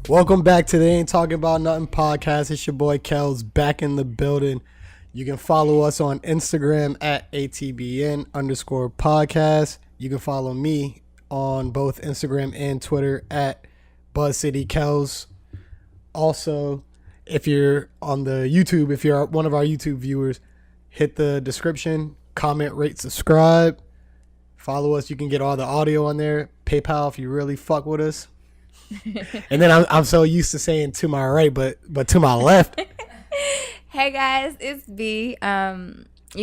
Welcome back to the Ain't Talking About Nothing podcast. It's your boy Kels back in the building. You can follow us on Instagram at ATBN _podcast. You can follow me on both Instagram and Twitter at BuzzCityKels. Also, if you're on the YouTube, if you're one of our YouTube viewers, hit the description, comment, rate, subscribe. Follow us. You can get all the audio on there. PayPal if you really fuck with us. And then I'm so used to saying to my right, but to my left. Hey guys, it's B. You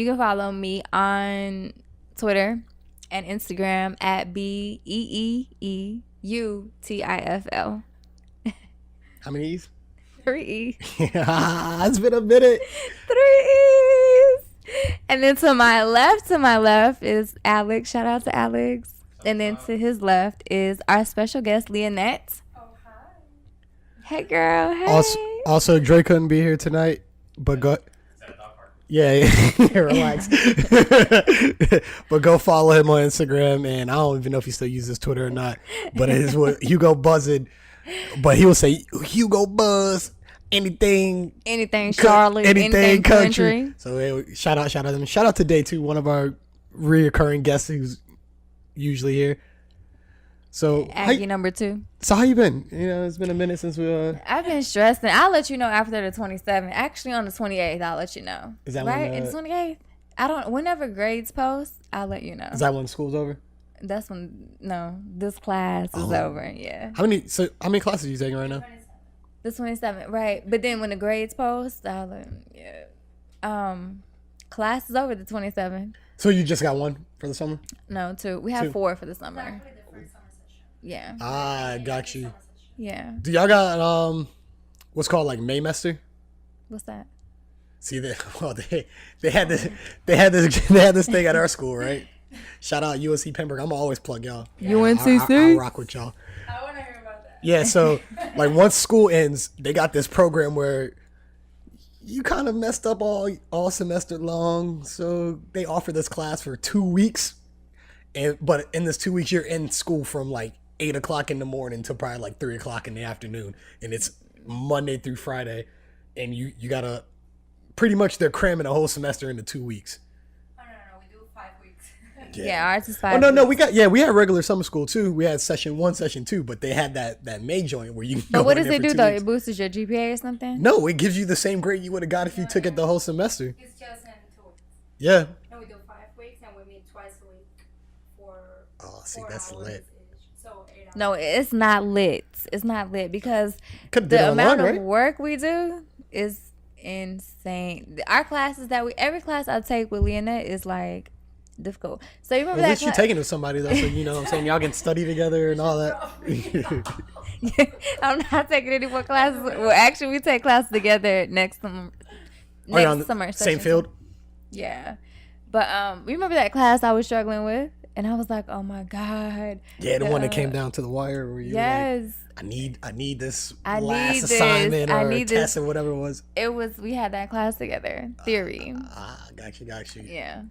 can follow me on Twitter and Instagram at Beeeutiful. How many E's? 3 E. It's been a minute. 3 E's. And then to my left is Alex. Shout out to Alex. And then to his left is our special guest, Lianet. Oh, hi. Hey, girl. Hey. Also, Dre couldn't be here tonight, but go. Yeah, relax. But go follow him on Instagram, and I don't even know if he still uses Twitter or not. But it is what HugoBuzzin. But he will say HugoBuzz. Anything Charlotte, anything country. So shout out to them. Shout out to Day 2, one of our reoccurring guests who's usually here. So Aggie number 2. So how you been? You know, it's been a minute since we I've been stressing. I'll let you know after the 27th. Actually on the 28th I'll let you know. Is that right? When, It's 28th. I don't whenever grades post, I'll let you know. Is that when school's over? That's when this class is over, yeah. How many classes are you taking right now? The 27th, right. But then when the grades post, I'll class is over the 27th. So you just got one for the summer? No, 2. We have 4 for the summer. Yeah. Ah, got you. Yeah. Do y'all got what's called like Maymester? What's that? See they had this thing at our school, right? Shout out UNC Pembroke. I'm always plug y'all. UNCC. I rock with y'all. I want to hear about that. Yeah, so like once school ends, they got this program where you kind of messed up all semester long. So they offer this class for 2 weeks, but in this 2 weeks you're in school from like 8 o'clock in the morning to probably like 3 o'clock in the afternoon, and it's Monday through Friday, and you gotta pretty much they're cramming a whole semester into 2 weeks. No, we do 5 weeks. Yeah, ours is 5 Oh no, weeks. we had regular summer school too. We had session 1, session 2, but they had that May joint where you can But go what in does there it for do 2 though? weeks. It boosts your GPA or something? No, it gives you the same grade you would have got if you took it the whole semester. It's just in 2 weeks. Yeah. No, we do 5 weeks and we meet twice a week for. Oh, see, 4 that's hours lit. each. So 8 hours. No, it's not lit. It's not lit because Could've did the it amount online, of right? work we do is insane. Our classes every class I take with Lianet is like difficult. So you remember At that least you're taking it with somebody though, so you know what I'm saying, y'all can study together and all that. I'm not taking any more classes. Well, actually, we take classes together next summer. Are you on the summer. same session. field? Yeah, but remember that class I was struggling with, and I was like, oh my god. Yeah, the one that came down to the wire where you were like, I need this last assignment or test or whatever it was. We had that class together, theory. Got you. Yeah.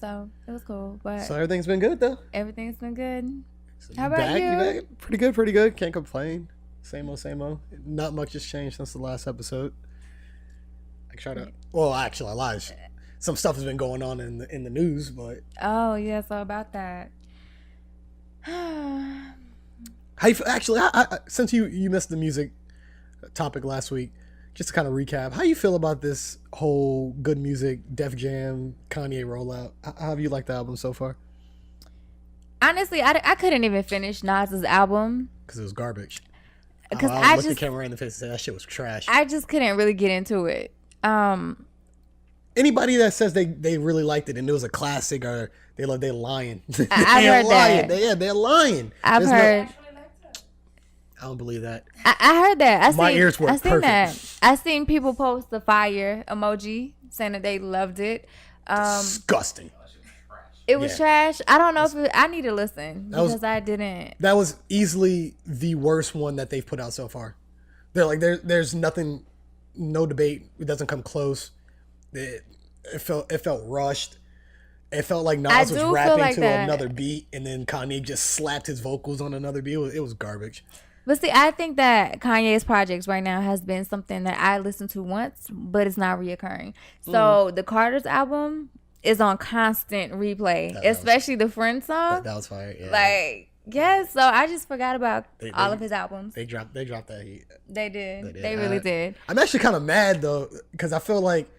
So it was cool, but So everything's been good though. everything's been good. So How about you? back? Pretty good. Can't complain. Same old. Not much has changed since the last episode. I lied. Some stuff has been going on in the news, but Oh yeah, so about that. how you actually? Since you missed the music topic last week, just to kind of recap, how you feel about this whole Good Music, Def Jam, Kanye rollout? How have you liked the album so far? Honestly, I couldn't even finish Nas's album Because it was garbage. because I looked the camera right in the face and said that shit was trash. I just couldn't really get into it. Anybody that says they really liked it and it was a classic or they're lying. I've heard lying. that. They're lying. I've heard. I don't believe that. I heard that. My ears were I seen perfect. that. I seen people post the fire emoji saying that they loved it. Disgusting. It was trash. I don't know if I need to listen That was- because I didn't. That was easily the worst one that they've put out so far. They're like there's nothing, no debate. It doesn't come close. It felt rushed. It felt like Nas was rapping to another beat, and then Kanye just slapped his vocals on another beat. It was garbage. But see, I think that Kanye's projects right now has been something that I listened to once, but it's not reoccurring. So the Carter's album is on constant replay, especially the Friend song. That was fire. Yeah. Like, yes. So I just forgot about all of his albums. They dropped that heat. They did. They really did. I'm actually kind of mad though, because I feel like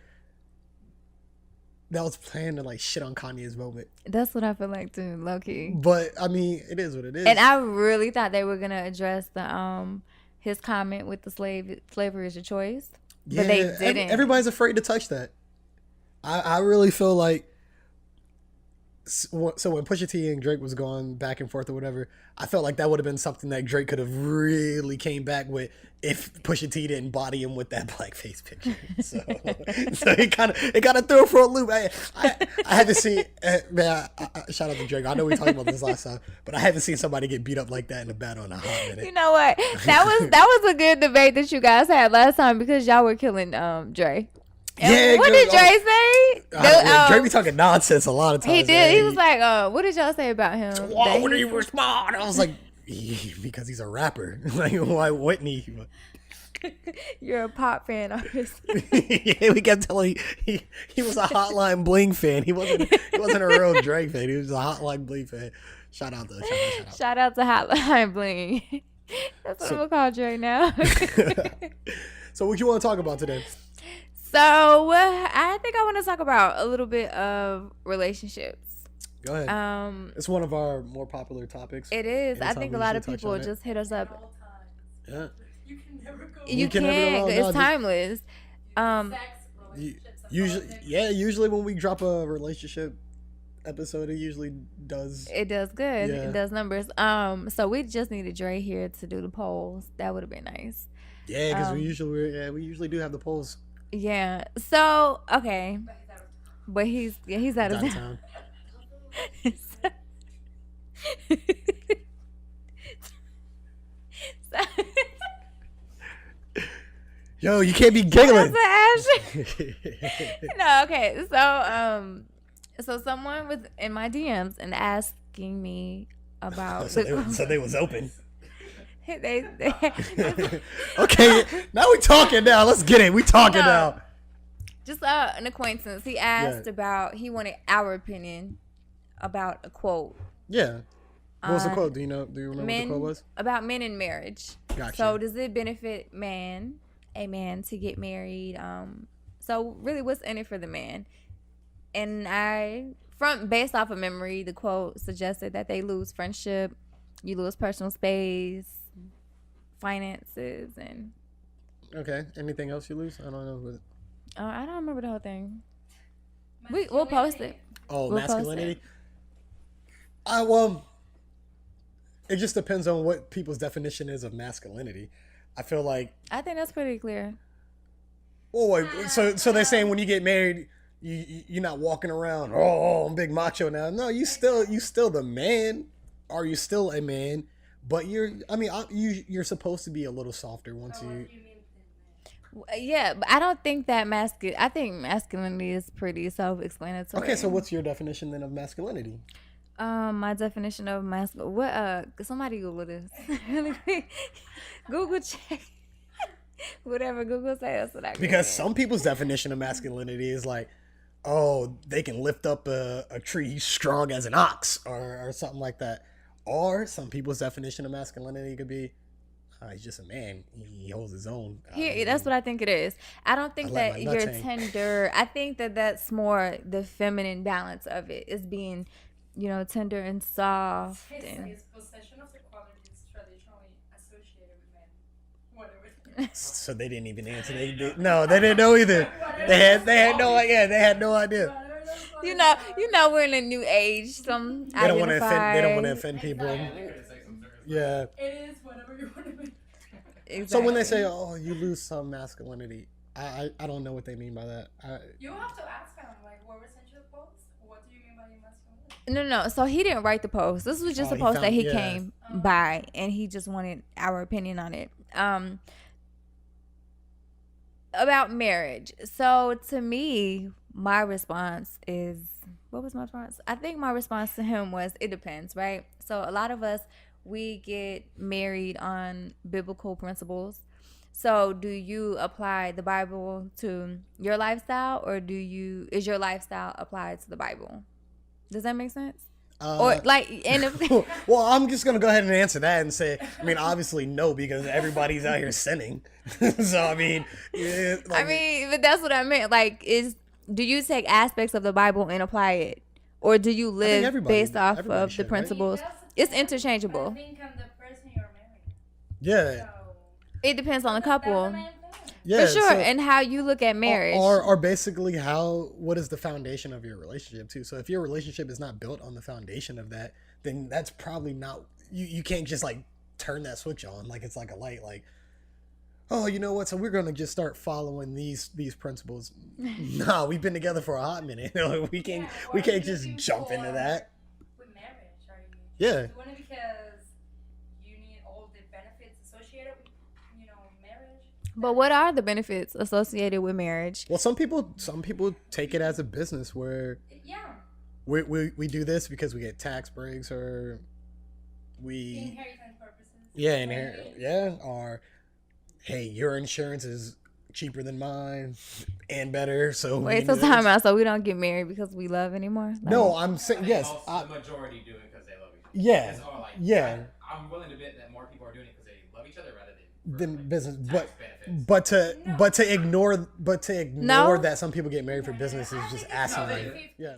that was planned to like shit on Kanye's moment. That's what I feel like too, low key. But I mean, it is what it is. And I really thought they were gonna address the his comment with the slavery is your choice, but they didn't. Everybody's afraid to touch that. I really feel like so when Pusha T and Drake was going back and forth or whatever, I felt like that would have been something that Drake could have really came back with if Pusha T didn't body him with that blackface picture. So it kind of threw it for a loop. I haven't seen man. Shout out to Drake. I know we talked about this last time, but I haven't seen somebody get beat up like that in a battle in a hot minute. You know what? That was a good debate that you guys had last time because y'all were killing Dre. And what did Dre say? Dre be talking nonsense a lot of times. He did. He was like, what did y'all say about him? Why would he respond? I was like, because he's a rapper. Like, why wouldn't he? You're a pop fan artist. Yeah, we kept telling he was a Hotline Bling fan. He wasn't a real Drake fan. He was a Hotline Bling fan. Shout out to Hotline Bling. That's what I'm gonna call Dre now. So what you want to talk about today? So I think I want to talk about a little bit of relationships. Go ahead. It's one of our more popular topics. It is. I think a lot of people just hit us up. Yeah. You can never go. You can't. It's timeless. Usually when we drop a relationship episode, it usually does. It does good. Yeah. It does numbers. So we just needed Dre here to do the polls. That would have been nice. Yeah, because we usually do have the polls. Yeah. So okay, but he's out of town. Yo, you can't be giggling. No, okay. So someone was in my DMs and asking me about. So they was open. They Okay, now we talking now. Let's get it. We talking now. Just an acquaintance. He asked about. He wanted our opinion about a quote. Yeah. What was the quote? Do you remember what the quote was? About men in marriage. Gotcha. So does it benefit a man to get married? So really, what's in it for the man? And based off of memory, the quote suggested that they lose friendship, you lose personal space, finances, and okay. Anything else you lose? I don't know. I don't remember the whole thing. We'll post it. Oh, we'll masculinity. It just depends on what people's definition is of masculinity. I feel like I think that's pretty clear. Oh, wait, so they're saying when you get married, you're not walking around. Oh, I'm big macho now. No, you still the man. Are you still a man? But you're supposed to be a little softer once you. Yeah, but I don't think that I think masculinity is pretty self-explanatory. Okay, so what's your definition then of masculinity? My definition of what? Somebody Google this really quick. Google check. Whatever Google says. Because some people's definition of masculinity is like, oh, they can lift up a tree strong as an ox or something like that. Or some people's definition of masculinity could be, he's just a man. He holds his own. That's what I think it is. I don't think that you're tender. I think that that's more the feminine balance of it is being, tender and soft. His possession of the qualities traditionally associated with men. Whatever. So they didn't even answer. They didn't know either. They had no idea. They had no idea. We're in a new age. They don't want to offend people. Yeah. It is whatever you want to be. Exactly. So when they say, "Oh, you lose some masculinity," I don't know what they mean by that. You have to ask them, like, what sent you the post? What do you mean by masculinity? No. So he didn't write the post. This was just a post that he came by, and he just wanted our opinion on it. About marriage. So to me, my response is, what was my response? I think my response to him was, it depends, right? So a lot of us, we get married on biblical principles. So do you apply the Bible to your lifestyle, or is your lifestyle applied to the Bible? Does that make sense? Or like, and if Well, I'm just gonna go ahead and answer that and say, I mean, obviously no, because everybody's out here sinning. So I mean, yeah, like, but that's what I meant. Like, do you take aspects of the Bible and apply it, or do you live based off of should, the principles? Right? It's interchangeable. I think I'm the person you're marrying. yeah, So It depends on the couple. that's the main thing. yeah, For sure, so- and how you look at marriage. or basically what is the foundation of your relationship too. So if your relationship is not built on the foundation of that, then that's probably not, you can't just like turn that switch on like it's like a light, like, oh, you know what, so we're gonna just start following these principles. No, we've been together for a hot minute. we can't Yeah, we or can't are you just looking jump into for- that. With marriage, are you Yeah. doing it because you need all the benefits associated with, marriage? But what are the benefits associated with marriage? Well, some people take it as a business where Yeah, we do this because we get tax breaks, or we inheritance purposes. yeah, maybe. or hey, your insurance is cheaper than mine and better, so we Wait, can so do this. time out. So we don't get married because we love anymore? Like, No, I'm saying I think yes. most- the majority do it because they love each other. Yeah, It's all like, yeah. I'm willing to bet that more people are doing it because they love each other rather than Than like, business, tax benefits. but to ignore No. that some people get married for business is just asinine. Fifty-fifty. Yeah.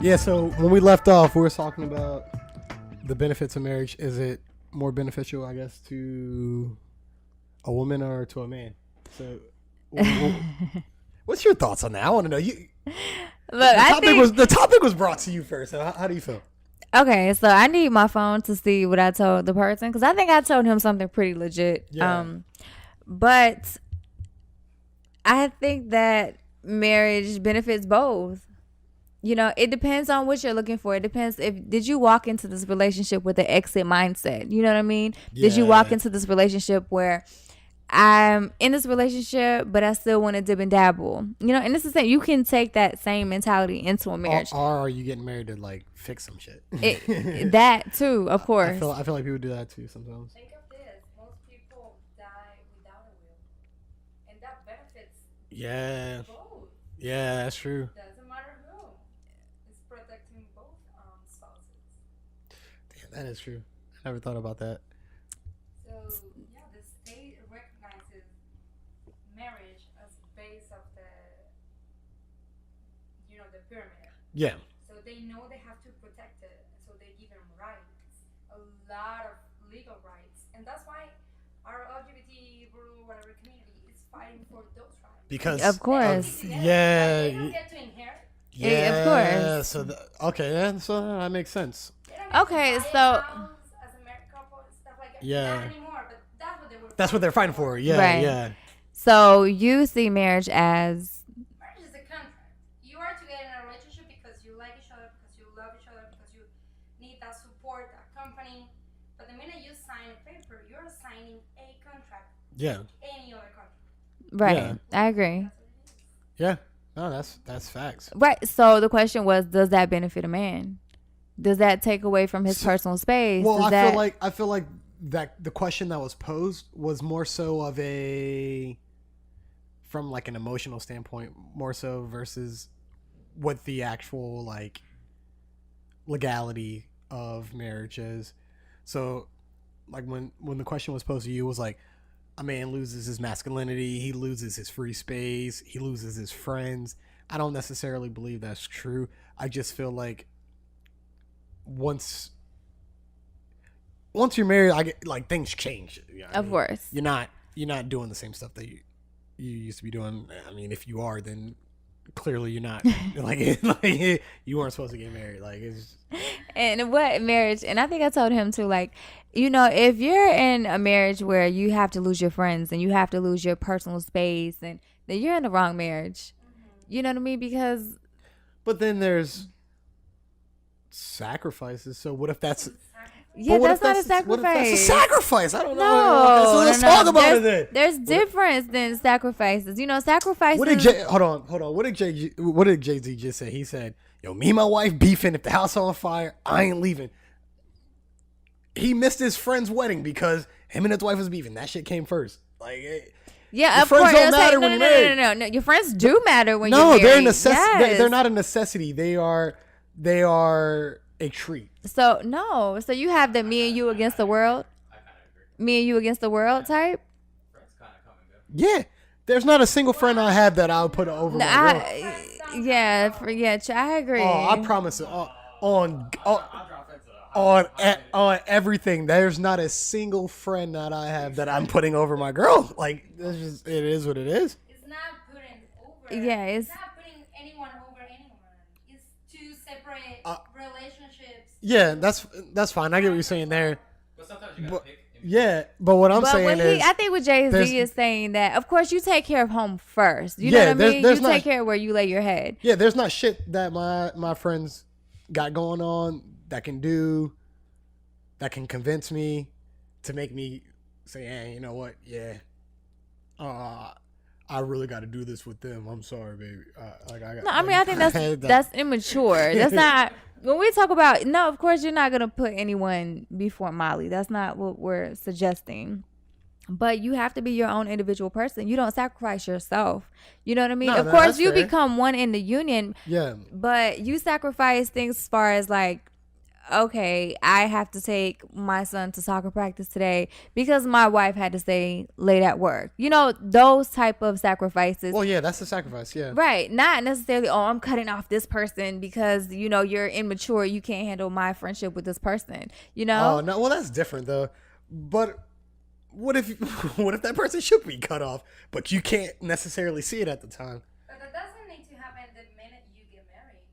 Yeah, so when we left off, we were talking about the benefits of marriage. Is it more beneficial, I guess, to a woman or to a man? So, what's your thoughts on that? I want to know. The topic was brought to you first. So how do you feel? Okay, so I need my phone to see what I told the person, because I think I told him something pretty legit. Yeah. But I think that marriage benefits both. It depends on what you're looking for. It depends did you walk into this relationship with an exit mindset? You know what I mean? Did you walk Yeah. into this relationship where I'm in this relationship, but I still want to dib and dabble? And this is the thing. You can take that same mentality into a marriage. Or are you getting married to like fix some shit? That too, of course. I feel like people do that too sometimes. Think of this: most people die without a will, and that benefits Yeah, both. yeah, that's true. Doesn't matter who. It's protecting both spouses. Damn, that is true. I never thought about that. So yeah, the state recognizes marriage as base of the pyramid. Yeah, So they know they have to protect it. So they give them rights, a lot of legal rights, and that's why our LGBT whatever community is fighting for those rights. because Of course. Yeah, They don't get to inherit. yeah, of course. So okay, yeah, so that makes sense. They don't get Okay, to buy a so- house as a married couple and stuff like that. Yeah. Not anymore, but that's what they were. That's what they're fighting for. Yeah, Right. yeah. So you see marriage as Marriage is a contract. You are together in a relationship because you like each other, because you love each other, because you need that support, that company. But the minute you sign a paper, you're signing a contract, Yeah, any other contract. right. Yeah. I agree. That's what it is. yeah. No, that's facts. Right. So the question was, does that benefit a man? Does that take away from his So- personal space? Well, Does I that, feel like that the question that was posed was more so of from like an emotional standpoint, more so versus what the actual like legality of marriage is. So, like when the question was posed to you, it was like, a man loses his masculinity, he loses his free space, he loses his friends. I don't necessarily believe that's true. I just feel like once you're married, I get like things change. You know what I of mean? course. You're not doing the same stuff that you used to be doing. I mean, if you are, then clearly you're not. like you weren't supposed to get married. Like it's And what marriage, and I think I told him too, like, if you're in a marriage where you have to lose your friends and you have to lose your personal space, and then you're in the wrong marriage. You know what I mean? Because but then there's sacrifices. So what if that's Yeah, But that's not a What if that's a sacrifice. sacrifice? I don't know. No, So let's no, talk about there's, it then. There's difference than sacrifices. You know, sacrifices. Hold on. What did Jay-Z just say? He said, "Yo, me and my wife beefing. If the house on fire, I ain't leaving." He missed his friend's wedding because him and his wife was beefing. That shit came first. Like, Yeah, your of friends course. don't It's matter like, when you're married. no. Your friends do matter when you're no, married. they're a necessity. Yes. They're not a necessity. They are a treat. So no. So you have the me and you against the world, I kind of agree. me and you against the world type. Friends kind of come and go. Yeah, there's not a single friend I have that I'll put over No, my girl. I agree. Oh, I promise it. On I'll drop friends to the on everything, there's not a single friend that I have that I'm putting over my girl. Like, it's just, it is what it is. It's not putting over. Yeah, it's it's- not putting anyone over anyone. It's two separate relationships. Yeah, that's fine. I get what you're saying there. But sometimes you gotta pick. Yeah, but what I'm But saying is, I think what Jay there's- Z is saying that, of course, you take care of home first. You Yeah, know what I there's- mean? there's You not- take care of where you lay your head. yeah, there's not shit that my friends got going on that can convince me to make me say, hey, you know what? Yeah, I really got to do this with them. I'm sorry, baby. No, I mean, I think that's immature. That's not when we talk about. No, of course, you're not gonna put anyone before Molly. That's not what we're suggesting. But you have to be your own individual person. You don't sacrifice yourself. You know what I mean? No, of no, course, that's you fair. become one in the union, Yeah, but you sacrifice things as far as like, okay, I have to take my son to soccer practice today because my wife had to stay late at work. You know, those type of sacrifices. well, yeah, that's the sacrifice. Yeah, Right. Not necessarily, oh, I'm cutting off this person because, you know, you're immature. You can't handle my friendship with this person. You know? Oh no, well that's different though. But what if that person should be cut off, but you can't necessarily see it at the time? But that doesn't need to happen the minute you get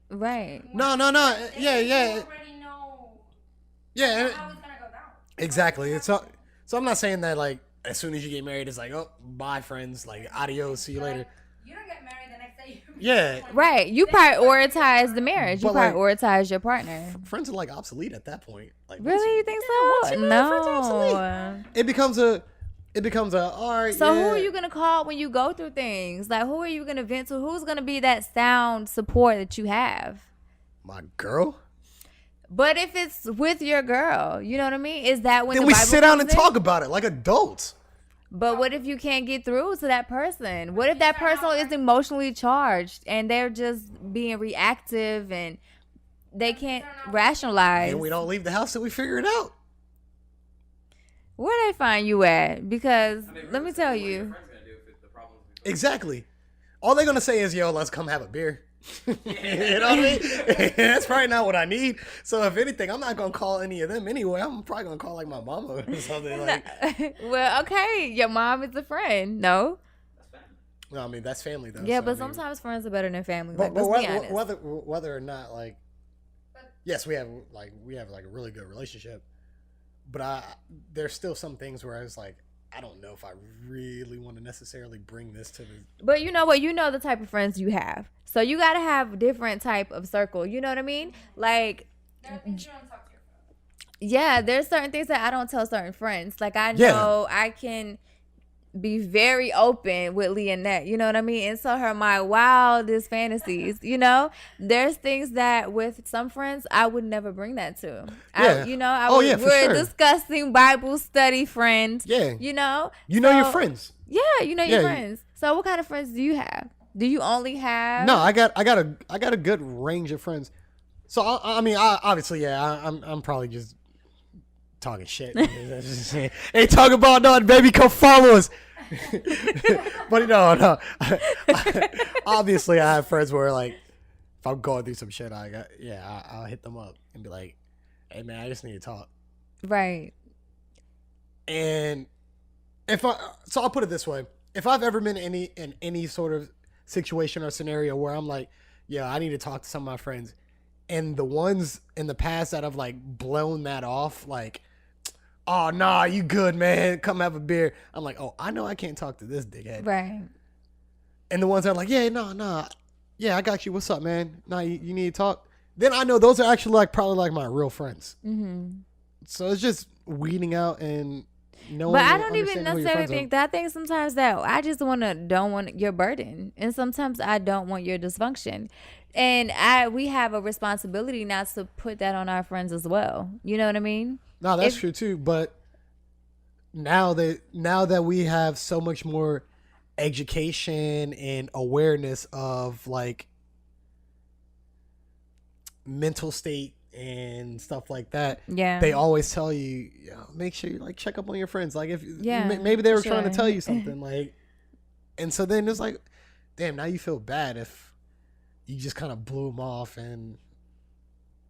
married. Right. No. Yeah. You already know Yeah, how it's gonna go down. exactly. So I'm not saying that like as soon as you get married, it's like, oh, bye friends, like adios, see you later. You don't get married the next day. Yeah. Right. You prioritize the marriage. You But, like, prioritize your partner. Friends are like obsolete at that point. Like Really? You think once so? you marry, friends are obsolete. No. It becomes a all right. So yeah. who are you going to call when you go through things? Like, who are you going to vent to? Who's going to be that sound support that you have? My girl. But if it's with your girl, you know what I mean? Is that when Then the we Bible sit down comes and in? talk about it like adults. But what if you can't get through to that person? What if that person is emotionally charged and they're just being reactive and they can't rationalize? And we don't leave the house till we figure it out. Where they find you at? Because let me tell What are your you. friends gonna do if the problems? Exactly. All they're gonna say is, "Yo, let's come have a beer." You know what I mean? That's probably not what I need. So if anything, I'm not gonna call any of them anyway. I'm probably gonna call like my mama or something. Like, Well, okay, your mom is a friend. No. no, I mean that's family though. Yeah, so, but I mean, sometimes friends are better than family. but, Like, let's be honest. whether or not like, yes, we have like a really good relationship, but there's still some things where I was like, I don't know if I really want to necessarily bring this to the. But you know what? You know the type of friends you have. So you got to have different type of circle. You know what I mean? Like, There are things you don't talk to your friends. yeah, there's certain things that I don't tell certain friends. Like, I Yeah. know I can be very open with Lianet. You know what I mean? And tell her my wildest fantasies. You know, there's things that with some friends I would never bring that to. Yeah. We're for sure. a discussing Bible study friend. Yeah. You know, You know your So- friends. Yeah, you know your Yeah. friends. So what kind of friends do you have? Do you only have? No, I got a good range of friends. So I mean, obviously, yeah, I'm probably just talking shit. Hey, talk about nothing, baby. Come follow us. But no. Obviously, I have friends where like, if I'm going through some shit, I'll hit them up and be like, hey man, I just need to talk. Right. And I'll put it this way: if I've ever been in any sort of situation or scenario where I'm like, yeah, I need to talk to some of my friends, and the ones in the past that have like blown that off, like, oh nah, you good, man, come have a beer. I'm like, oh, I know I can't talk to this dickhead. Right. And the ones that are like, yeah, no, yeah, I got you. What's up, man? Nah, you need to talk. Then I know those are actually like probably like my real friends. Mm-hmm. So it's just weeding out and knowing. But I and don't even understanding who your necessarily friends are. think that. I think sometimes that I just don't want your burden, and sometimes I don't want your dysfunction, and we have a responsibility not to put that on our friends as well. You know what I mean? No, that's true too. But now that we have so much more education and awareness of like mental state and stuff like that, Yeah. they always tell you, make sure you like check up on your friends. Like if Yeah, maybe they were for trying to sure. tell you something, like, and so then it's like, damn, now you feel bad if you just kind of blew them off and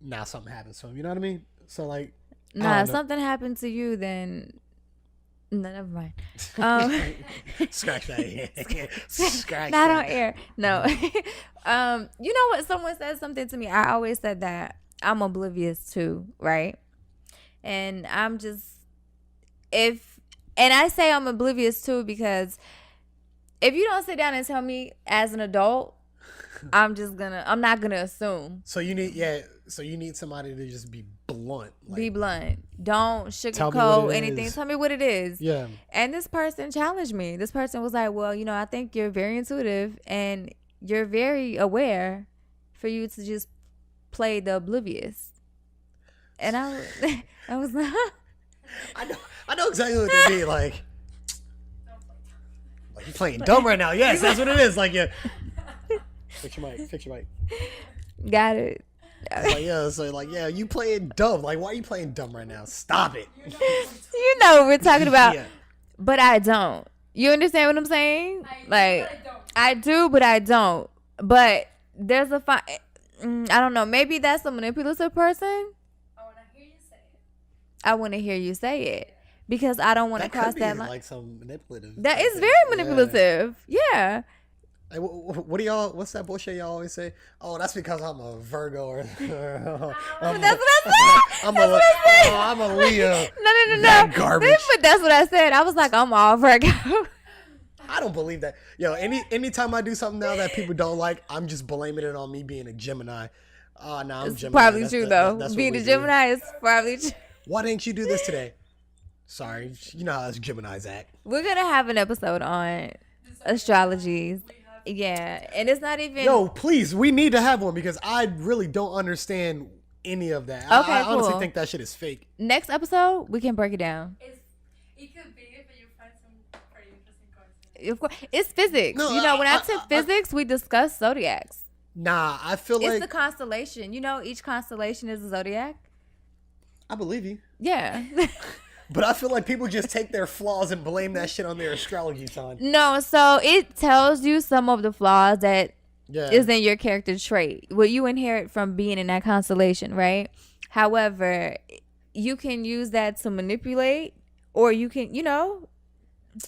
now something happens to them. You know what I mean? So like, I Nah, don't if know. something happened to you, then no, never mind. Scratch that. Scratch Not that. on air. No. You know what? Someone said something to me. I always said that I'm oblivious too, right? And I'm just and I say I'm oblivious too because if you don't sit down and tell me as an adult, I'm not gonna assume. So you need somebody to just be blunt. Like, Be blunt. Don't Tell me what sugarcoat it anything. is. Tell me what it is. yeah. And this person challenged me. This person was like, well, I think you're very intuitive and you're very aware for you to just play the oblivious. And I was like, I know exactly what they mean. Like you playing dumb right now. Yes, that's what it is. Like, yeah. Fix your mic. got it. It's like, yeah, so like, yeah, you playing dumb. Like, why are you playing dumb right now? Stop it. You know what we're talking about. Yeah. But I don't. You understand what I'm saying? I do, but I don't. But there's I don't know. Maybe that's a manipulative person. I want to hear you say it because I don't want to That cross could be that line. like some manipulative. That type is thing. very Yeah. manipulative. Yeah. Hey, what do y'all? What's that bullshit y'all always say? Oh, that's because I'm a Virgo or. That's what I said. I'm That's what I said. I'm a Leo. No. That garbage. But that's what I said. I was like, I'm all Virgo. I don't believe that. Yo, anytime I do something now that people don't like, I'm just blaming it on me being a Gemini. Oh, no, I'm It's Gemini. probably That's true, the- though. that's what Being we a do. Gemini is probably true. Why didn't you do this today? Sorry, you know how us Geminis act. We're going to have an episode on astrologies. Yeah. And it's not even. Yo, please, we need to have one because I really don't understand any of that. Okay, I honestly cool. think that shit is fake. Next episode, we can break it down. It could be, but you find some pretty interesting coincidences. Of course, it's physics. No, when I took physics, we discussed zodiacs. Nah, I feel It's like the constellation. Each constellation is a zodiac. I believe you. Yeah. But I feel like people just take their flaws and blame that shit on their astrology sign. No, so it tells you some of the flaws that Yeah. is in your character trait, what you inherit from being in that constellation, right? However, you can use that to manipulate, or you can,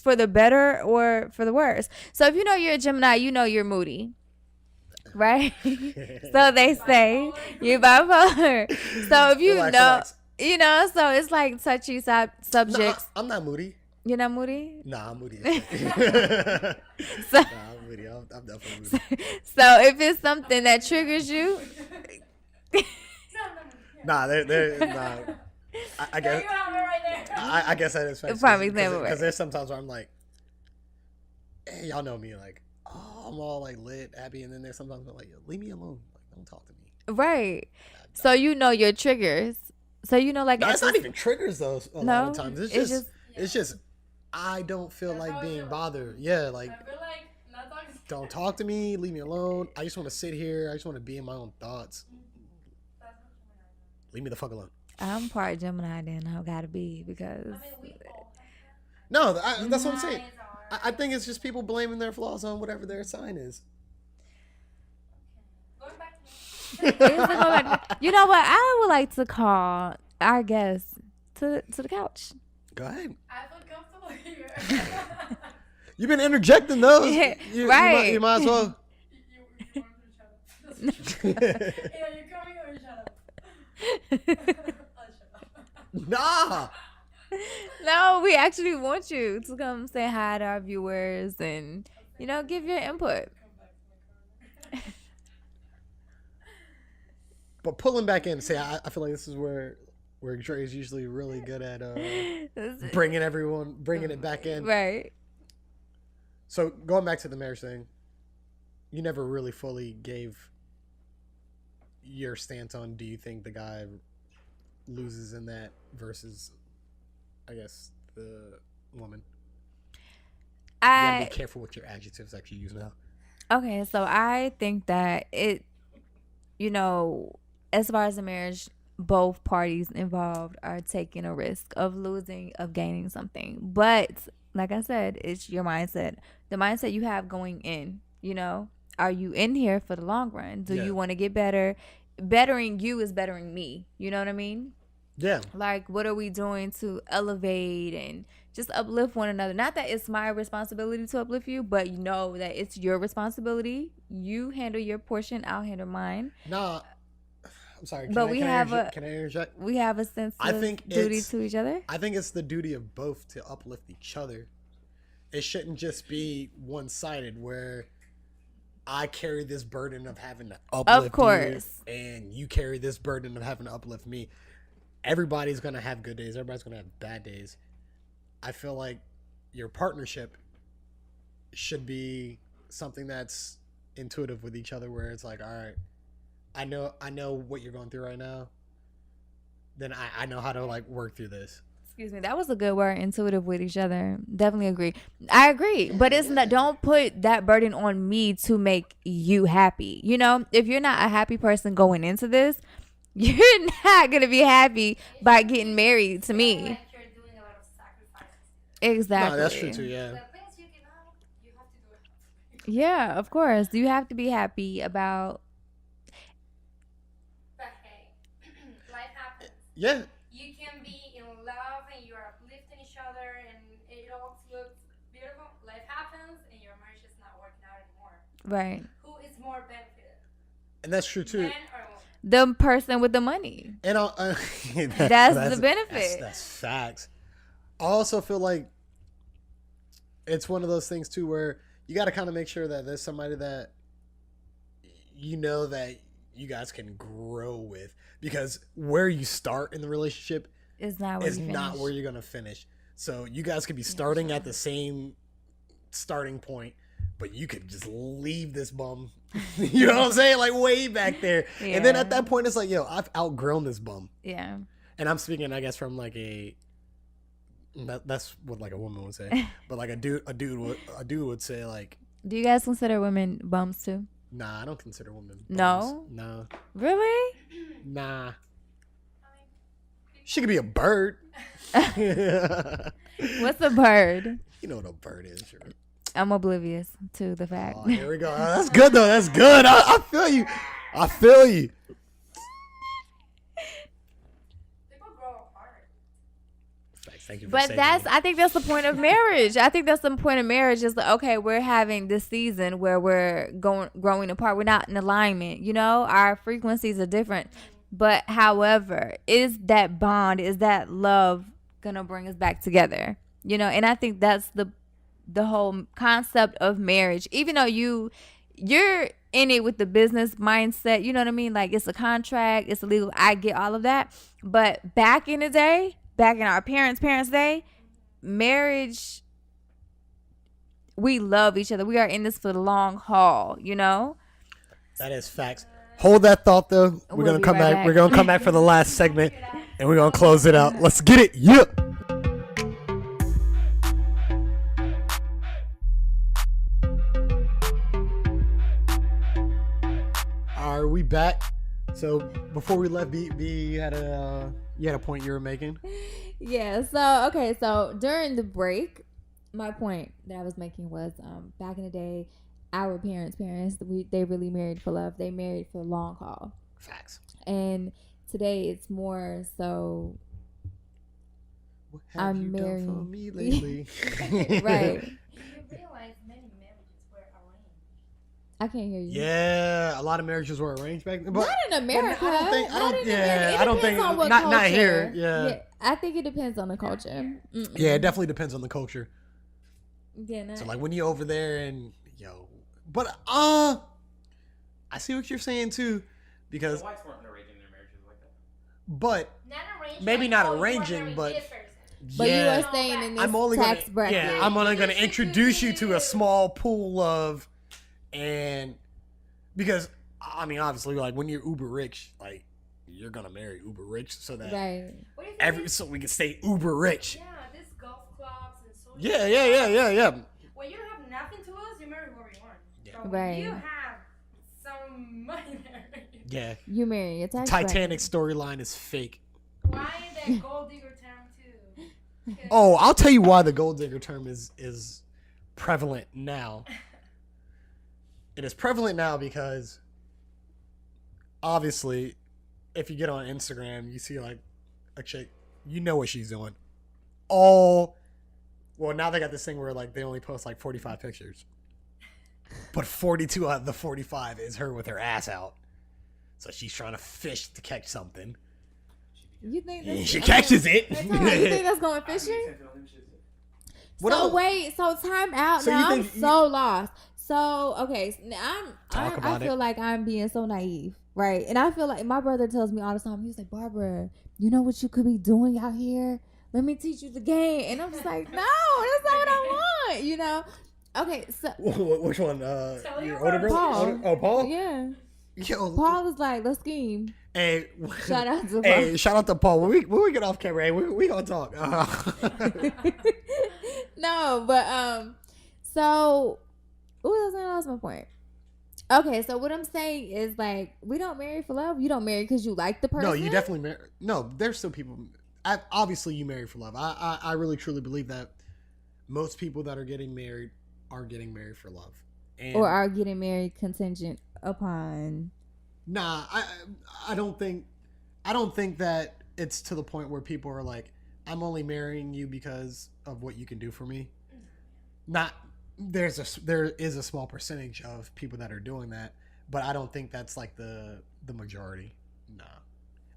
for the better or for the worse. So if you're a Gemini, you're moody, right? So they say you're bipolar. So if you Relax. so it's like touchy Nah, subjects. I'm not moody. You're not moody? Nah, I'm moody. So, I'm moody. I'm definitely moody. so if it's something that triggers you, Nah, nah. I guess You have it right there. I guess that is facts. Probably never Because right. there's sometimes where I'm like, hey, y'all know me, like, oh, I'm all like lit, happy, and then there's sometimes I'm like, yo, leave me alone, like, don't talk to me. right. So your triggers. So like No, at it's not this- even triggers though. A lot No, of times it's it's just I don't feel like being bothered. Yeah, like I feel like not talking. don't talk to me, leave me alone. I just want to sit here. I just want to be in my own thoughts. Leave me the fuck alone. I'm part Gemini then. I gotta be because No, that's what I'm saying. I think it's just people blaming their flaws on whatever their sign is. Going back to you know what? I would like to call our guest to the couch. Go ahead. I feel comfortable here. You've been interjecting those. Yeah, You right. might as well. you want to shut up. Yeah, you're coming or shut up. I'll shut up. Nah. No, we actually want you to come say hi to our viewers and give your input. But pulling back in, say I feel like this is where where Dre's usually really good at bringing it back in. Right. So going back to the marriage thing, you never really fully gave your stance on, do you think the guy loses in that versus, I guess, the woman? You gotta be careful with your adjectives that you use now. Okay, so I think that as far as the marriage, both parties involved are taking a risk of losing, of gaining something. But like I said, it's your mindset. The mindset you have going in, are you in here for the long run? Do you want to get better? Bettering you is bettering me. You know what I mean? Yeah. Like, what are we doing to elevate and just uplift one another? Not that it's my responsibility to uplift you, but you know that it's your responsibility. You handle your portion, I'll handle mine. Nah, I'm sorry. Can I interject? We have a sense of duty to each other. I think it's the duty of both to uplift each other. It shouldn't just be one-sided where I carry this burden of having to uplift you, and you carry this burden of having to uplift me. Everybody's going to have good days. Everybody's going to have bad days. I feel like your partnership should be something that's intuitive with each other, where it's like, all right, I know what you're going through right now. Then I know how to like work through this. Excuse me. That was a good word, intuitive with each other. Definitely agree. I agree. But don't put that burden on me to make you happy. If you're not a happy person going into this, you're not going to be happy by getting married to me. Like you're doing a lot of sacrifices. Exactly. No, that's true too, yeah. The things you give out, you have to do it. Yeah, of course. You have to be happy about. But hey, life happens. Yeah. You can be in love and you're uplifting each other and it all looks beautiful. Life happens and your marriage is not working out anymore. Right. Who is more benefited? And that's true too. Men or women? The person with the money. And that's the benefit. That's facts. I also feel like it's one of those things too where you got to kind of make sure that there's somebody that that you guys can grow with, because where you start in the relationship is not where you're going to finish. So you guys could be starting at the same starting point, but you could just leave this bum, you know what I'm saying? Like way back there. Yeah. And then at that point, it's like, yo, I've outgrown this bum. Yeah. And I'm speaking, I guess, from like that's what like a woman would say. But like a dude would say like. Do you guys consider women bums too? Nah, I don't consider women bums. No? No. Really? Nah. She could be a bird. What's a bird? You know what a bird is, sure. I'm oblivious to the fact. Oh, here we go. That's good though. That's good. I feel you. I feel you. People grow apart. Thank you for but I think that's the point of marriage. I think that's the point of marriage is like, okay, we're having this season where we're growing apart. We're not in alignment. Our frequencies are different. But however, is that bond, is that love gonna bring us back together? And I think that's the whole concept of marriage. Even though you're in it with the business mindset, you know what I mean? Like it's a contract, it's illegal. I get all of that. But back in the day, back in our parents' day, marriage, we love each other. We are in this for the long haul, That is facts. Hold that thought though. We're gonna come back. We're gonna come back for the last segment, and we're gonna close it out. Let's get it. Yeah. Are we back? So before we left, B, you had a point you were making. Yeah. So during the break, my point that I was making was back in the day, our parents, they really married for love. They married for the long haul. Facts. And today it's more so. What have you married. done for me lately? Right. Do you realize many marriages were arranged? I can't hear you. Yeah, a lot of marriages were arranged back then. But not in America. I don't think not here. Yeah. I think it depends on the culture. Yeah, it definitely depends on the culture. Yeah. So like when you're over there and but I see what you're saying too, because the whites weren't arranging their marriages like that. but Not arranging. maybe like, not oh, you are arranging, marrying but this person. But you yeah, are staying in this I'm only tax gonna, bracket. yeah, I'm only gonna introduce you to a small pool of, and because I mean, obviously, like when you're uber rich, like you're gonna marry uber rich so that Right. What do you think? so we can stay uber rich. Yeah, this golf clubs and social. Yeah. When you have nothing to lose, you marry whoever you want. Yeah. But when Right. you have some money there, Yeah. You marry a tax Titanic storyline is fake. why that gold digger term too? 'Cause- Oh, I'll tell you why the gold digger term is prevalent now. It is prevalent now because obviously, if you get on Instagram, you see like a chick, you know what she's doing. Well, now they got this thing where like they only post like 45 pictures, but 42 out of the 45 is her with her ass out. So she's trying to fish to catch something. You think And that's, she catches it. You think that's going fishing? What So else? wait, so time out So you now. I'm think- so lost. So okay, so now Talk I about feel it. like I'm being so naive, right? And I feel like my brother tells me all the time. He's like, Barbara, you know what you could be doing out here? Let me teach you the game. And I'm just like, no, that's not what I want. You know? Okay, so Which one? Tell Your your older brother? Paul. Oh, Paul? yeah, Yo, Paul is like, let's scheme. Hey, Shout out to Paul. hey, shout out to Paul. When we get off camera, hey, we gonna talk. No, but so what was I lost my point? Okay, so what I'm saying is like we don't marry for love. You don't marry because you like the person. No, you definitely marry. No, there's still people. Obviously, you marry for love. I really truly believe that most people that are getting married for love. And or are getting married contingent upon. nah, I don't think that it's to the point where people are like, I'm only marrying you because of what you can do for me. Not there is a small percentage of people that are doing that, but I don't think that's like the majority. No,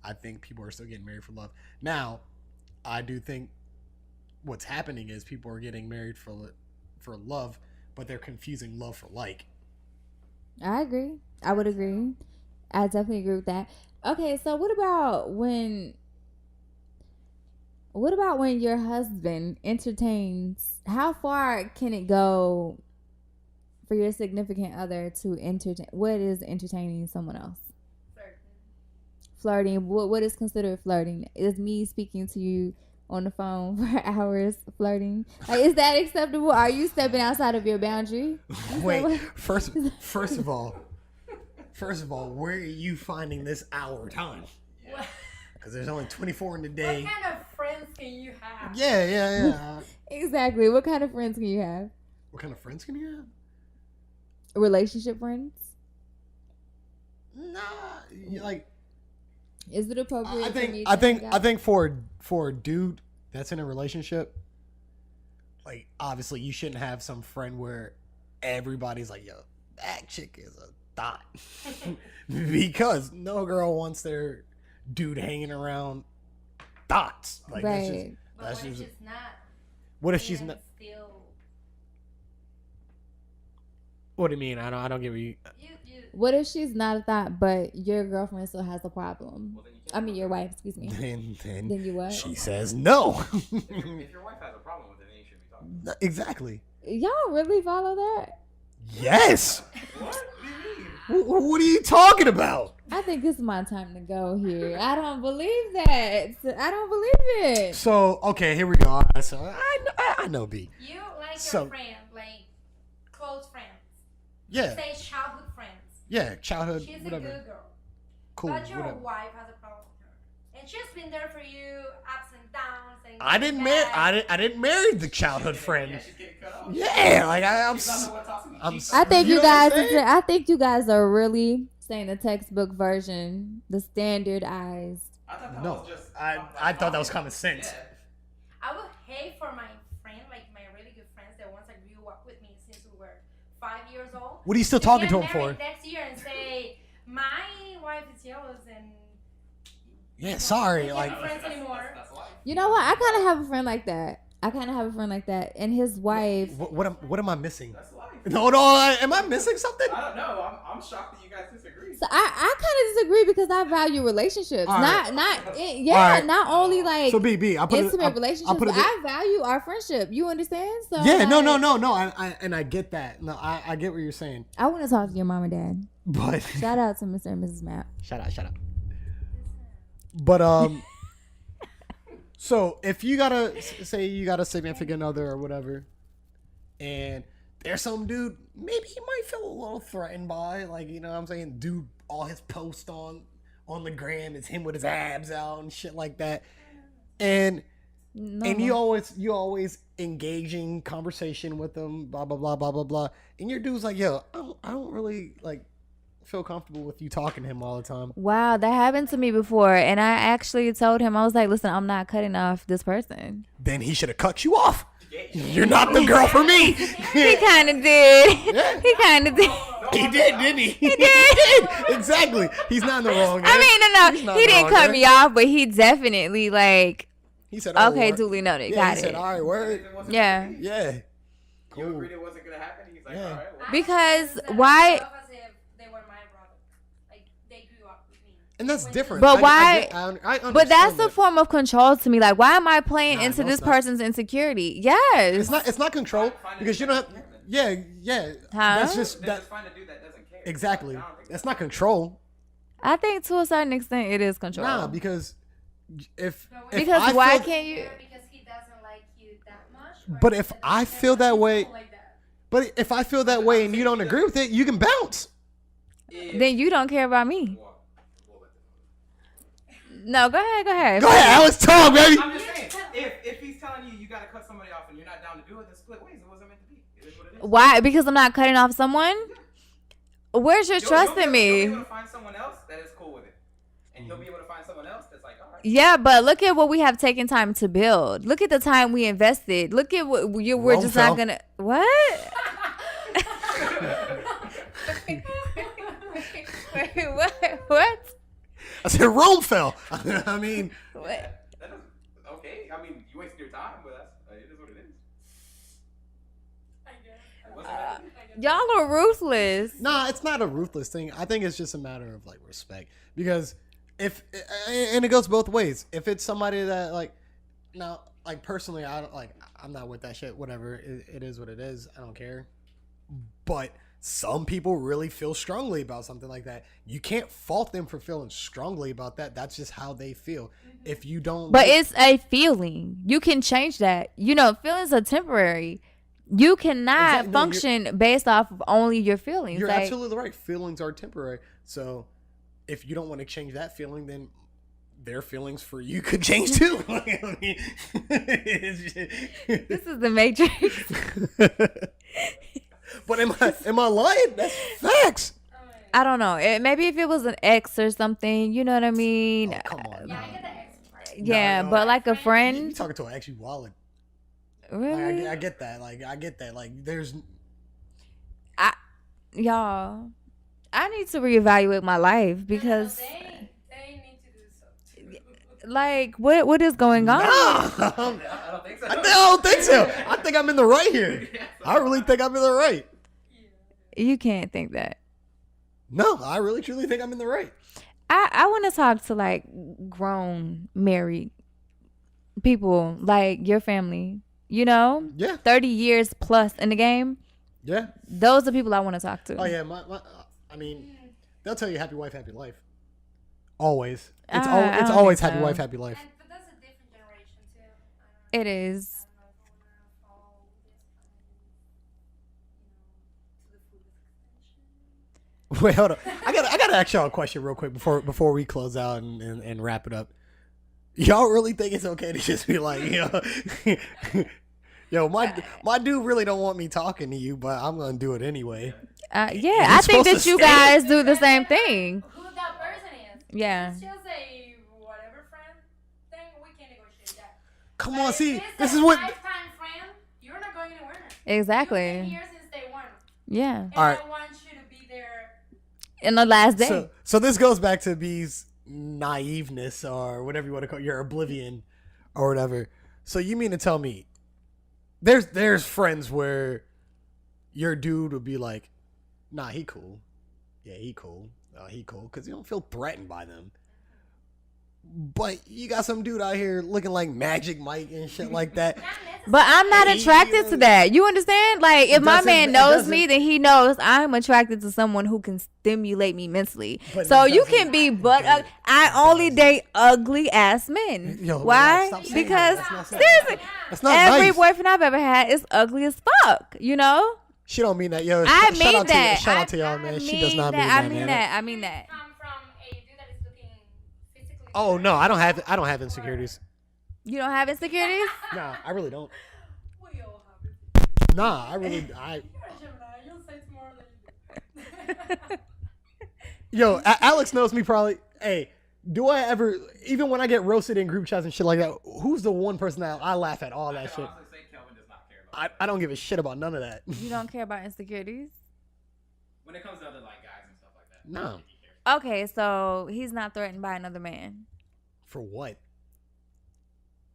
I think people are still getting married for love. Now, I do think what's happening is people are getting married for love, but they're confusing love for like. I agree. I would agree. I definitely agree with that. Okay, so what about when your husband entertains? How far can it go for your significant other to entertain? What is entertaining someone else? Flirting. What is considered flirting? Is me speaking to you on the phone for hours flirting? Like, is that acceptable? Are you stepping outside of your boundary? Wait, first of all, where are you finding this hour time? Because there's only 24 in the day. What kind of friends can you have? Yeah. Exactly. What kind of friends can you have? What kind of friends can you have? Relationship friends? Nah, like Is it appropriate? I for me think to I think for a dude that's in a relationship, like obviously you shouldn't have some friend where everybody's like, yo, that chick is a thought. Because no girl wants their dude hanging around thoughts. Like right. But that's what if just she's not? what if she's And not? Still, What do you mean? I don't get what you. you What if she's not a thought, but your girlfriend still has a problem? Well, then you I mean, your wife. Excuse me. Then Then you what? she says no. If your wife has a problem with it, then you should be talking. Exactly. Y'all really follow that? Yes. What? What do you mean? What are you talking about? I think it's my time to go here. I don't believe that. I don't believe it. So okay, here we go. All right, so I know B. you like So- your friend, like close friends. Yeah, Say childhood friends. yeah, childhood, She's whatever. a good girl. Cool, But your whatever. wife has a problem with her, and she's been there for you, ups and downs. And I didn't bad. I didn't marry the childhood friend. Yeah, she's getting cut off. Yeah, like I'm. She's not the one talking to you. I'm She's- I think You you know what I'm guys. saying? I think you guys are really saying the textbook version, the standardized. I thought that No, was just. I thought that was common sense. Yeah. I would hate for my friend, like my really good friends, that once I grew up with me since we were 5 years old. What are you still to talking get to him for? married next year and say my wife is jealous and Yeah, sorry. we Like, can't be friends anymore. That's life. You know what? I kind of have a friend like that. And his wife. what am I missing? That's life. No, am I missing something? I don't know. I'm shocked that you guys disagree. So I kind of disagree because I value relationships, All right. not only like So B, I put intimate it, relationships. I'll put But it, I value our friendship. You understand? So yeah, no. I get that. No, I get what you're saying. I want to talk to your mom and dad. But Shout out to Mr. and Mrs. Matt. shut up. But so if you say you got a significant other or whatever, and there's some dude, maybe you might feel a little threatened by, like, you know what I'm saying, dude, all his posts on the gram is him with his abs out and shit like that, and you always engaging conversation with them, blah blah blah blah blah blah, and your dude's like, yo, I don't really like feel comfortable with you talking to him all the time. Wow, that happened to me before, and I actually told him, I was like, listen, I'm not cutting off this person. Then he should have cut you off. You're not the girl for me. He kind of did. Yeah. He kind of did. He did, didn't he? He did. Exactly. He's not in the wrong. I mean, no. He didn't cut me off, but he definitely like. He said, oh, okay, word. duly noted. Yeah, Got he it. said, all right, word. Yeah. Yeah. You agreed it wasn't gonna happen. He's like, Yeah. all right. Well. Because why? As if they were my brother. Like they grew up with me. And that's different. But why? I understand But that's that. a form of control to me. Like, why am I playing into no, this it's not. person's insecurity? Yes. It's not control because you don't have. Yeah. Huh? That's just Then that. just find a dude that doesn't care. Exactly. I don't think That's not control. I think to a certain extent it is control. Nah, because if Because I why feel, can't you? Because he doesn't like you that much. But if I feel that way, Like that. but if I feel that way and you don't agree with it, you can bounce. Then you don't care about me. No, go ahead. Go ahead, Alex, talk, baby. I'm just saying, if he's telling you gotta cut somebody off and you're not down to do it, then split ways. It wasn't meant to be. It is what it is. Why? Because I'm not cutting off someone? Where's your trust in You'll be me? able to find someone else that is cool with it, and he'll be able to find someone else that's like, all right. Yeah, but look at what we have taken time to build. Look at the time we invested. Look at what we're Rome just fell. not gonna. What? Wait, what? I said Rome fell. I mean, What? That doesn't, okay. I mean, you wasted your time with us. It is what it is. I guess. It wasn't meant to be. Y'all are ruthless. nah, it's not a ruthless thing. I think it's just a matter of like respect because if and it goes both ways. If it's somebody that like now, like personally, I don't like. I'm not with that shit. Whatever, it is what it is. I don't care. But some people really feel strongly about something like that. You can't fault them for feeling strongly about that. That's just how they feel. If you don't, But it's a feeling. You can change that. You know, feelings are temporary. You cannot Exactly. No, function based off of only your feelings. you're Like, absolutely right. Feelings are temporary. So if you don't want to change that feeling, then their feelings for you could change too. I mean, this is the Matrix. but am I lying? That's facts. I don't know. Maybe if it was an ex or something, you know what I mean? Oh, come on. Yeah, I get the X part. Yeah, no. but like a You friend. talking to an actually wallet. Really? Like, I get that. Like I get that. Like there's Y'all, I need to reevaluate my life because, They need to do so too. like, what is going on? I I don't think so. don't think so. I think I'm in the right here. I really think I'm in the right. You can't think that. No, I really truly think I'm in the right. I want to talk to like grown married people, like your family. You know, Yeah. 30 years plus in the game. Yeah. Those are people I want to talk to. Oh yeah. I mean, they'll tell you happy wife, happy life. Always. It's I it's don't always think happy so. wife, happy life. But that's a different generation too. I It is. don't know if I wanna follow this kind of, to the fullest extension. Wait, hold on. I gotta ask y'all a question real quick before we close out and wrap it up. Y'all really think it's okay to just be like, yo, my dude really don't want me talking to you, but I'm gonna do it anyway. Yeah, You're I think supposed that to you stay. guys do the same thing. Who that person is? Yeah. It's just a whatever friend thing. We can negotiate that. Come But on, if see, it's this a is what. lifetime friend, you're not going anywhere. You've Exactly. been here since day one, Yeah. and Alright. I want you to be there. In the last day. So this goes back to B's naiveness or whatever you want to call it, your oblivion or whatever. So you mean to tell me there's friends where your dude would be like, nah, he cool. yeah, he cool. He cool because you don't feel threatened by them. But you got some dude out here looking like Magic Mike and shit like that. But I'm not attracted to that. You understand? Like, if my man knows me, then he knows I'm attracted to someone who can stimulate me mentally. But So you can be I only date ugly ass men. Yo, why? stop saying Because that. That's not seriously, That's not every nice. boyfriend I've ever had is ugly as fuck. You know? She don't mean that. Yo, I shout mean out that. shout out to y'all, man. She does not mean I that, mean man. that. I mean that. Come from a dude that is looking physically. Oh no, I don't have insecurities. You don't have insecurities? Nah, I really don't. We all have it. Nah, I You're a Gemini. You'll say tomorrow that you do. Yo, Alex knows me probably. Hey, do I ever, even when I get roasted in group chats and shit like that, who's the one person that I laugh at all that shit? honestly say Kelvin does not care about I don't give a shit about none of that. You don't care about insecurities? when it comes to other like guys and stuff like that. No. He cares. Okay, so he's not threatened by another man. For what?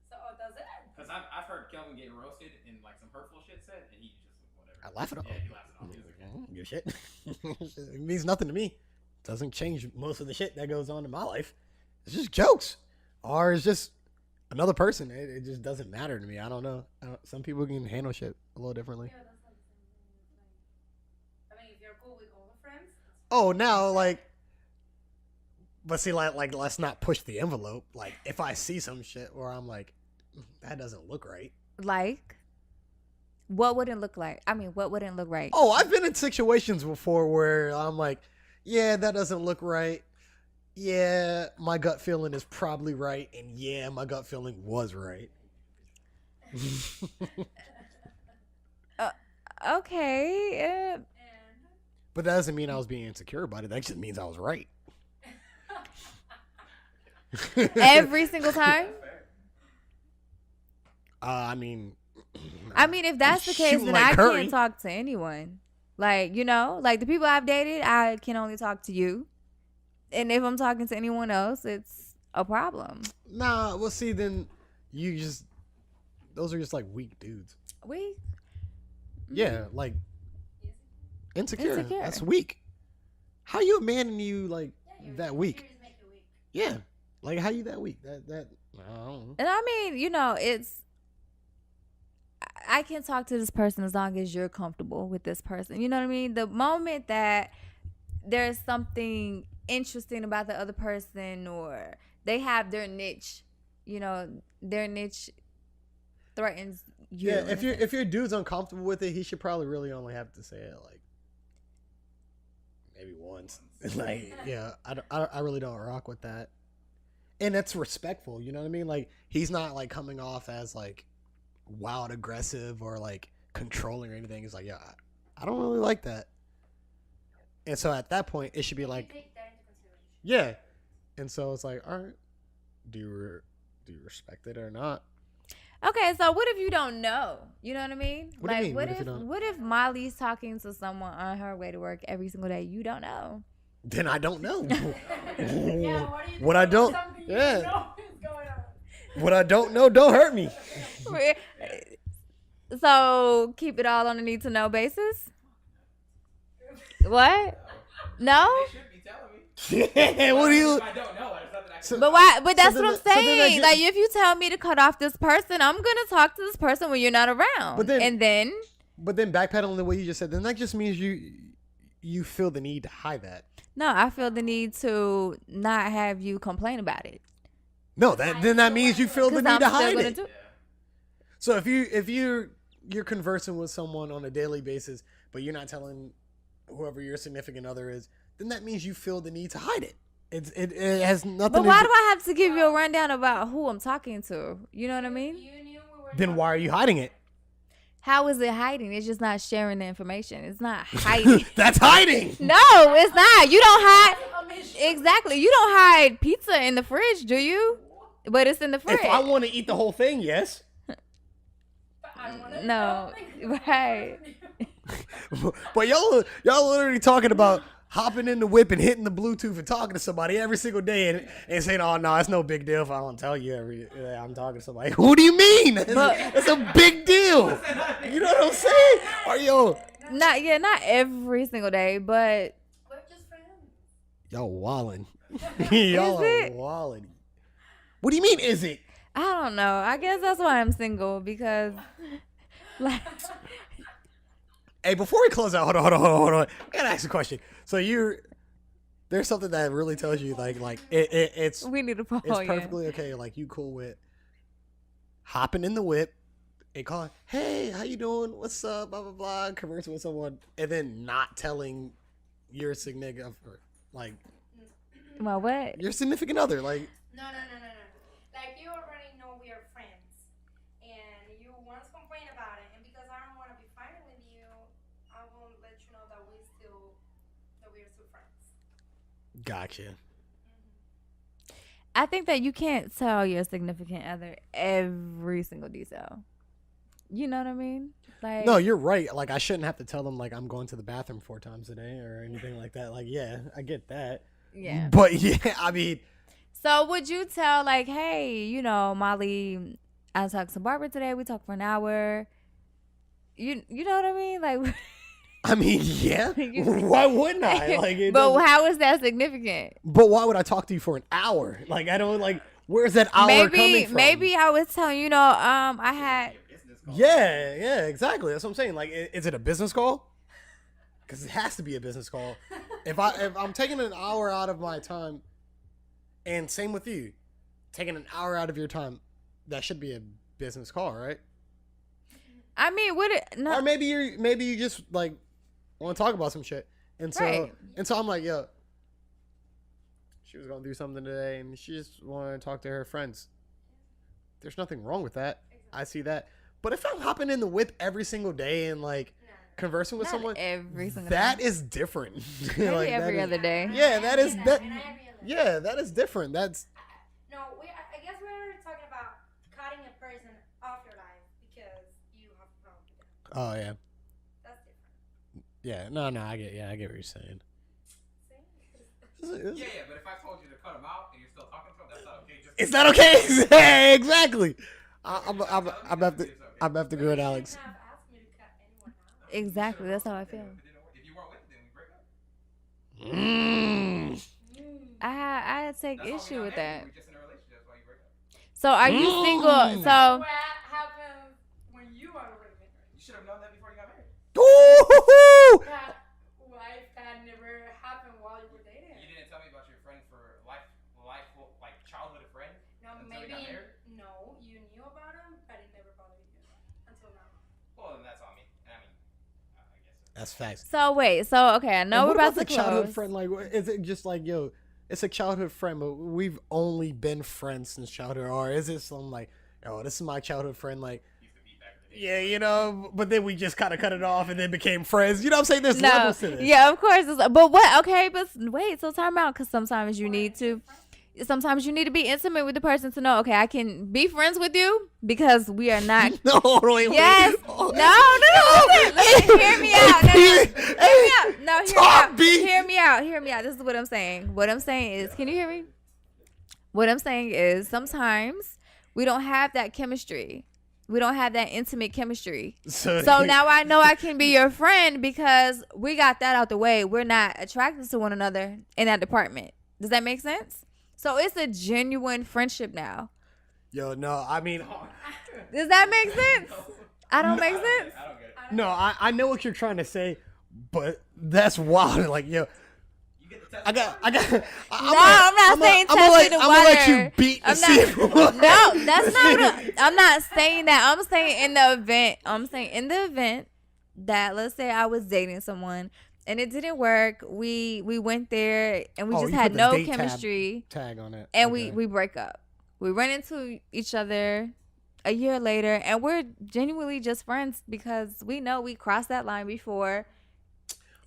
So, does it? Because I've heard Kelvin getting roasted and like some hurtful shit said, and he just whatever. I laugh it off. Yeah, he laughs it off. He was like, I don't give a shit. It means nothing to me. Doesn't change most of the shit that goes on in my life. It's just jokes. Or it's just another person. It just doesn't matter to me. I don't know. Some people can handle shit a little differently. Yeah, that's not the same thing. I mean, if you're cool with all the friends, Oh, now, like, but see, like, let's not push the envelope. Like, if I see some shit where I'm like, that doesn't look right. Like, what wouldn't look like? I mean, what wouldn't look right? Oh, I've been in situations before where I'm like, yeah, that doesn't look right. Yeah, my gut feeling is probably right. And yeah, my gut feeling was right. Okay. and But that doesn't mean I was being insecure about it. That just means I was right. Every single time? I mean, If that's the case, Shooting then like I Curry. can't talk to anyone. Like, like the people I've dated, I can only talk to you. And if I'm talking to anyone else, it's a problem. nah, well, see, then those are just like weak dudes. We Yeah, like insecure. Insecure. That's weak. How you a man and you like that weak? insecurities make you weak. Yeah, like how you that weak? That I don't know. And it's I can talk to this person as long as you're comfortable with this person. You know what I mean? The moment that there's something interesting about the other person or they have their niche, their niche threatens you. Yeah, if your dude's uncomfortable with it, he should probably really only have to say it like maybe once. Like, yeah, I really don't rock with that. And it's respectful, you know what I mean? Like, he's not like coming off as like wild aggressive or like controlling or anything. He's like, yeah, I don't really like that. And so at that point, it should be like, Take that into consideration. yeah. And so it's like, all right, do you respect it or not? Okay, so what if you don't know? You know what I mean? What do you mean, What what if you don't? what if Molly's talking to someone on her way to work every single day? You don't know. Then I don't know. Yeah, what do you What I do don't- with something you yeah. know is going on? What I don't know, don't hurt me. So keep it all on a need to know basis. What? No? They should be telling me. What do you? If I don't know, there's nothing I can So- But why? But that's then what I'm that- so then that saying. get- Like, if you tell me to cut off this person, I'm gonna talk to this person when you're not around. But then- and then But then backpedaling the way you just said, then that just means you feel the need to hide that. no, I feel the need to not have you complain about it. No, that means you feel the Because need I'm to still hide gonna it. do. So if you're conversing with someone on a daily basis, but you're not telling whoever your significant other is, then that means you feel the need to hide it. It has nothing. But to why do, do I have to give you a rundown about who I'm talking to? You know what I mean? You knew we were Then why are you hiding it? How is it hiding? It's just not sharing the information. It's not hiding. That's hiding. No, it's not. You don't hide. omission. Exactly. You don't hide pizza in the fridge, do you? But it's in the fridge. If I want to eat the whole thing, yes. But I wanna No, know. right. But y'all literally talking about hopping in the whip and hitting the Bluetooth and talking to somebody every single day and saying, "Oh no, it's no big deal if I don't tell you I'm talking to somebody." Who do you mean? It's a big deal. You know what I'm saying? Not Not every single day, but We're just friends. Y'all wildin'. Y'all Is it? are wildin'. What do you mean, is it? I don't know. I guess that's why I'm single because, like, Hey, before we close out, hold on. I gotta ask a question. So there's something that really tells you like it's we need to follow it's you. perfectly okay. Like you cool with hopping in the whip and calling, hey, how you doing? What's up? Blah blah blah. Conversing with someone, and then not telling your significant like Well, what? your significant other. Like No. Like you already know we are friends, and you once complain about it, and because I don't want to be fighting with you, I won't let you know that we are still friends. gotcha. I think that you can't tell your significant other every single detail. You know what I mean? Like, No, you're right. Like I shouldn't have to tell them like I'm going to the bathroom 4 times a day or anything like that. Like yeah, I get that. yeah. But yeah, I mean. So would you tell like, hey, you know, Molly, I talked to Barbara today. We talked for an hour. You know what I mean? Like, I mean, yeah. Why wouldn't I? Like, but how is that significant? But why would I talk to you for an hour? Like, I don't like. Where's that hour coming from? Maybe I was telling you know, I had. Yeah, exactly. That's what I'm saying. Like, is it a business call? Because it has to be a business call. If I'm taking an hour out of my time, and same with you, taking an hour out of your time, that should be a business call, right? I mean, would it? No. Or maybe you just like want to talk about some shit, and so I'm like, yo, she was going through something today, and she just wanted to talk to her friends. There's nothing wrong with that. I see that. But if I'm hopping in the whip every single day and like conversing with Not someone, every single that day. is different. Maybe Like, every other day. Yeah, that is that. And I agree on that. Yeah, that is different. That's No, I guess we're talking about cutting a person off your life because you have a problem with them. oh yeah, That's different. yeah. No, I get what you're saying. Yeah, but if I told you to cut him out and you're still talking to him, that's not okay. It's not okay. Exactly. I'm have to agree with Alex. You have asked me to cut anyone out. Exactly. That's how I feel. If you weren't with it, then we break up. I take That's why issue we're with not that. married. We're just in a relationship. That's why you break up. So are you single? So What happens when you are already married? You should have known that before you got married. Ooh! That never happened while you were dating. You didn't tell me about your friend for life, like childhood friend. No, until maybe you got married? no, you knew about him, but it never bothered you until now. Well, then that's on me. I mean, I guess. That's facts. so wait. So okay. I know And we're what about to the childhood close. friend? Like, is it just like, yo, it's a childhood friend, but we've only been friends since childhood, or is it some like, oh, this is my childhood friend, like, Used to be back in the day. yeah, you know, but then we just kind of cut it off and then became friends. You know what I'm saying? There's levels to this. Yeah, of course. But what? Okay, but wait. So time out, because sometimes you need to. Sometimes you need to be intimate with the person to know. Okay, I can be friends with you because we are not. No, wait. Yes. Oh, No. Listen, hear me out. No, Hey, hear me out. No, hear me talk, out. B. Hear me out. Hear me out. This is what I'm saying. What I'm saying is, can you hear me? What I'm saying is, sometimes we don't have that chemistry. We don't have that intimate chemistry. So now I know I can be your friend because we got that out the way. We're not attracted to one another in that department. Does that make sense? So it's a genuine friendship now. Yo, no, I mean, Does that make sense? I don't make sense. I don't get it. no, I know what you're trying to say, but that's wild. Like, yo, You get the test. I'm not saying test me the I'm gonna let you water. beat the I'm sea. not, no, that's not what I'm not saying that. I'm saying in the event that, let's say I was dating someone and it didn't work. We went there and we Oh, just you had put the no date chemistry Tag on it. and Okay. we break up. We run into each other a year later and we're genuinely just friends because we know we crossed that line before.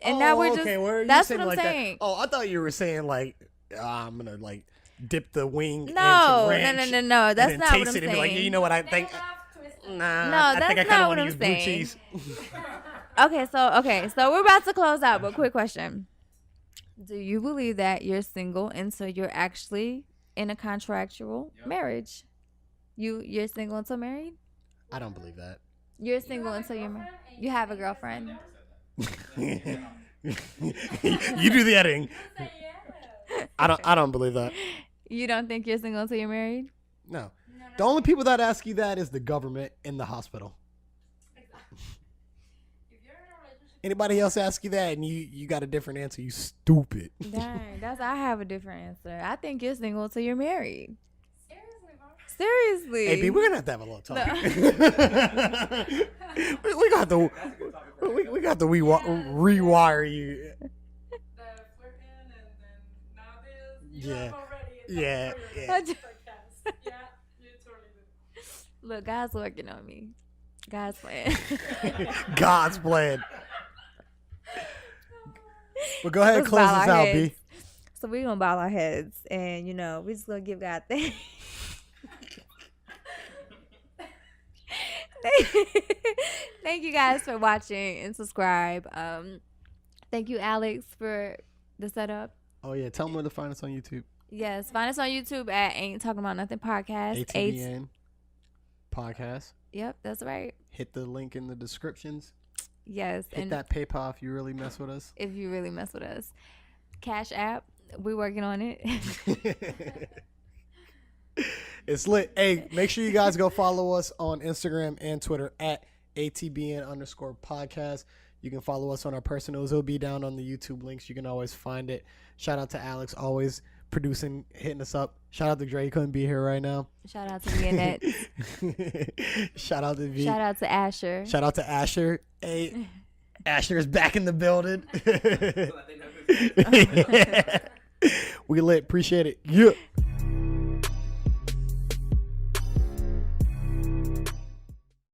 And now we're just, where are you that's saying what I'm like that? saying. Oh, I thought you were saying like, I'm gonna like dip the wing. in No, some ranch no. and That's then not taste what I'm it and be like, saying. you know what I think? Nah, No, I think that's I kind not of what want to I'm use blue saying. cheese. Okay, so we're about to close out, but quick question. Do you believe that you're single until you're actually in a contractual marriage? You're single until married? I don't believe that. You're single until you're married? You have a girlfriend? You do the editing. I don't believe that. You don't think you're single until you're married? No. No, The only people that ask you that is the government and the hospital. Exactly. If you're in a relationship, Anybody else ask you that and you got a different answer, you stupid. Dang, I have a different answer. I think you're single until you're married. seriously, bro. Seriously. Hey, B, we're gonna have to have a little talk. we got to we got to rewire you. The flirting and then now this. Yeah. Already. Yeah, yeah. Yeah, you totally do. Look, God's working on me. God's plan. God's plan. Well, go ahead and Let's close bow this our out, heads. B. So we're gonna bow our heads, and we're just gonna give God thanks. Thank you guys for watching and subscribe. Thank you, Alex, for the setup. Oh yeah, tell them where to find us on YouTube. Yes, find us on YouTube at Ain't Talking About Nothing Podcast. ATBN Podcast. Yep, that's right. Hit the link in the descriptions. Yes, Hit and that PayPal if you really mess with us. if you really mess with us, Cash App, we're working on it. It's lit. Hey, make sure you guys go follow us on Instagram and Twitter at ATBN_podcast. You can follow us on our personals. It'll be down on the YouTube links. You can always find it. Shout out to Alex, always producing, hitting us up. Shout out to Dre, he couldn't be here right now. Shout out to Lianet. Shout out to V. Shout out to Asher. Shout out to Asher. Hey, Asher is back in the building. So that they know who's We lit. Appreciate it. Yeah.